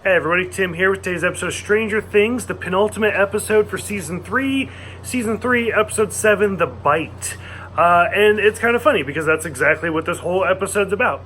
Hey everybody, Tim here with today's episode of Stranger Things, the penultimate episode for Season 3, Episode 7, The Bite. And it's kind of funny because that's exactly what this whole episode's about.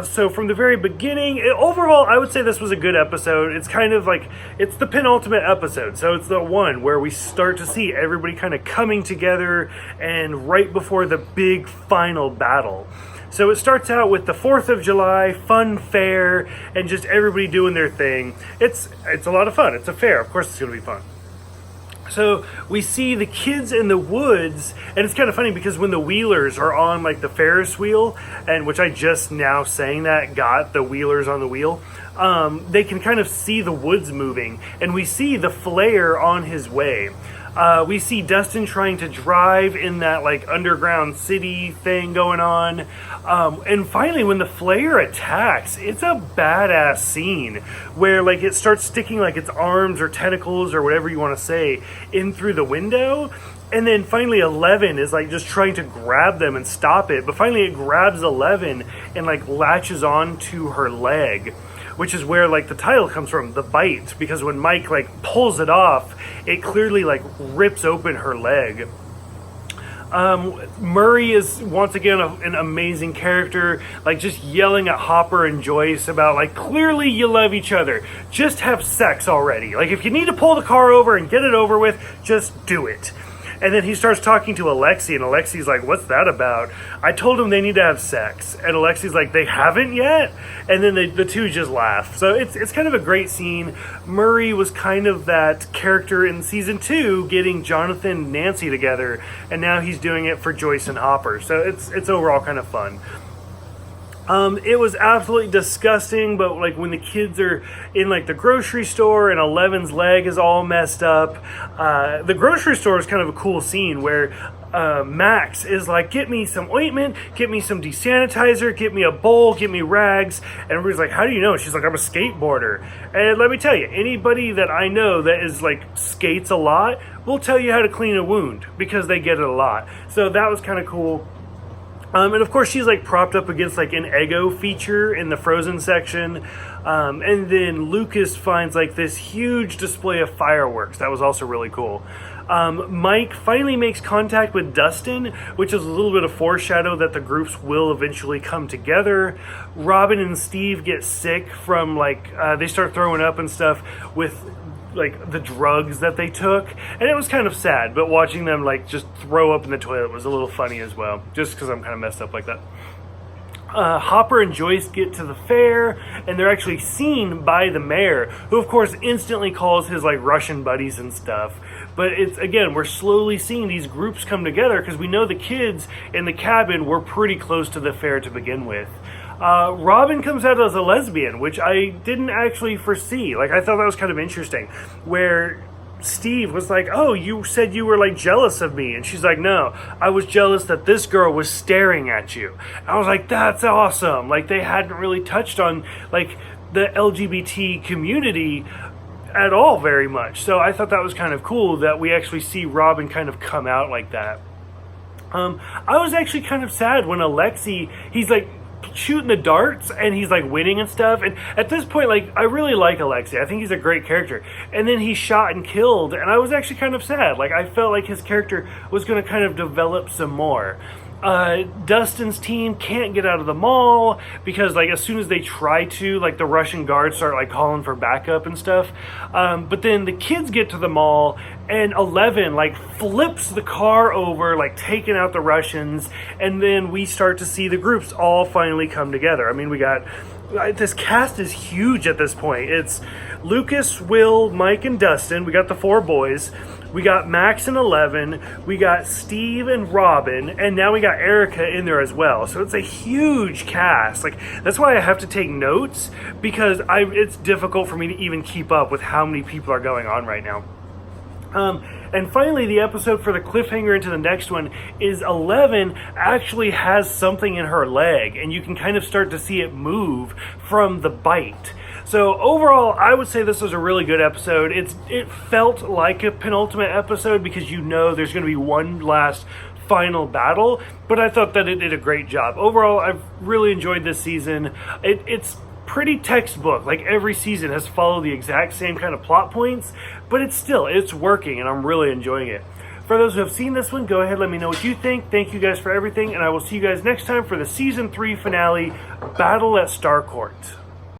So from the very beginning, overall, I would say this was a good episode. It's kind of like, it's the penultimate episode. So it's the one where we start to see everybody kind of coming together and right before the big final battle. So it starts out with the 4th of July, fun fair, and just everybody doing their thing. It's a lot of fun. It's a fair. Of course it's going to be fun. So we see the kids in the woods, and it's kind of funny because when the Wheelers are on like the Ferris wheel, and which I just now saying that got the Wheelers on the wheel, they can kind of see the woods moving, and we see the Flayer on his way. We see Dustin trying to drive in that like underground city thing going on. And finally when the Flayer attacks, it's a badass scene where like it starts sticking like its arms or tentacles or whatever you want to say in through the window. And then finally 11 is like just trying to grab them and stop it. But finally it grabs 11 and like latches on to her leg, which is where like the title comes from, The Bite, because when Mike like pulls it off, it clearly like rips open her leg. Murray is once again an amazing character, like just yelling at Hopper and Joyce about like, clearly you love each other, just have sex already. Like if you need to pull the car over and get it over with, just do it. And then he starts talking to Alexi, and Alexi's like, what's that about? I told him they need to have sex. And Alexi's like, they haven't yet? And then the two just laugh. So it's kind of a great scene. Murray was kind of that character in Season 2, getting Jonathan and Nancy together, and now he's doing it for Joyce and Hopper. So it's overall kind of fun. It was absolutely disgusting, but like when the kids are in like the grocery store and 11's leg is all messed up, the grocery store is kind of a cool scene where Max is like, get me some ointment, get me some desanitizer, get me a bowl, get me rags. And everybody's like, how do you know? She's like, I'm a skateboarder. And let me tell you, anybody that I know that is like skates a lot will tell you how to clean a wound because they get it a lot. So that was kind of cool. And of course she's like propped up against like an Eggo feature in the Frozen section. And then Lucas finds like this huge display of fireworks. That was also really cool. Mike finally makes contact with Dustin, which is a little bit of foreshadow that the groups will eventually come together. Robin and Steve get sick from like, they start throwing up and stuff with like the drugs that they took, and it was kind of sad, but watching them like just throw up in the toilet was a little funny as well, just because I'm kind of messed up like that. Hopper and Joyce get to the fair, and they're actually seen by the mayor, who of course instantly calls his like Russian buddies and stuff. But it's, again, we're slowly seeing these groups come together because we know the kids in the cabin were pretty close to the fair to begin with. Robin comes out as a lesbian, which I didn't actually foresee. Like, I thought that was kind of interesting, where Steve was like, oh, you said you were like jealous of me. And she's like, no, I was jealous that this girl was staring at you. And I was like, that's awesome. Like, they hadn't really touched on like the LGBT community at all very much. So I thought that was kind of cool that we actually see Robin kind of come out like that. I was actually kind of sad when Alexi, he's like shooting the darts and he's like winning and stuff, and at this point like I really like Alexi. I think he's a great character, and then he's shot and killed, and I was actually kind of sad. Like I felt like his character was going to kind of develop some more. Dustin's team can't get out of the mall because like as soon as they try to, like the Russian guards start like calling for backup and stuff. But then the kids get to the mall and 11 like flips the car over, like taking out the Russians, and then we start to see the groups all finally come together. I mean, we got, this cast is huge at this point. It's Lucas, Will, Mike, and Dustin. We got the 4 boys. We got Max and 11, we got Steve and Robin, and now we got Erica in there as well. So it's a huge cast. Like, that's why I have to take notes, because it's difficult for me to even keep up with how many people are going on right now. And finally, the episode for the cliffhanger into the next one is 11 actually has something in her leg, and you can kind of start to see it move from the bite. So overall, I would say this was a really good episode. It felt like a penultimate episode because you know there's going to be one last final battle, but I thought that it did a great job. Overall, I've really enjoyed this season. It's pretty textbook. Like every season has followed the exact same kind of plot points, but it's working, and I'm really enjoying it. For those who have seen this one, go ahead, let me know what you think. Thank you guys for everything, and I will see you guys next time for the Season 3 finale, Battle at Starcourt.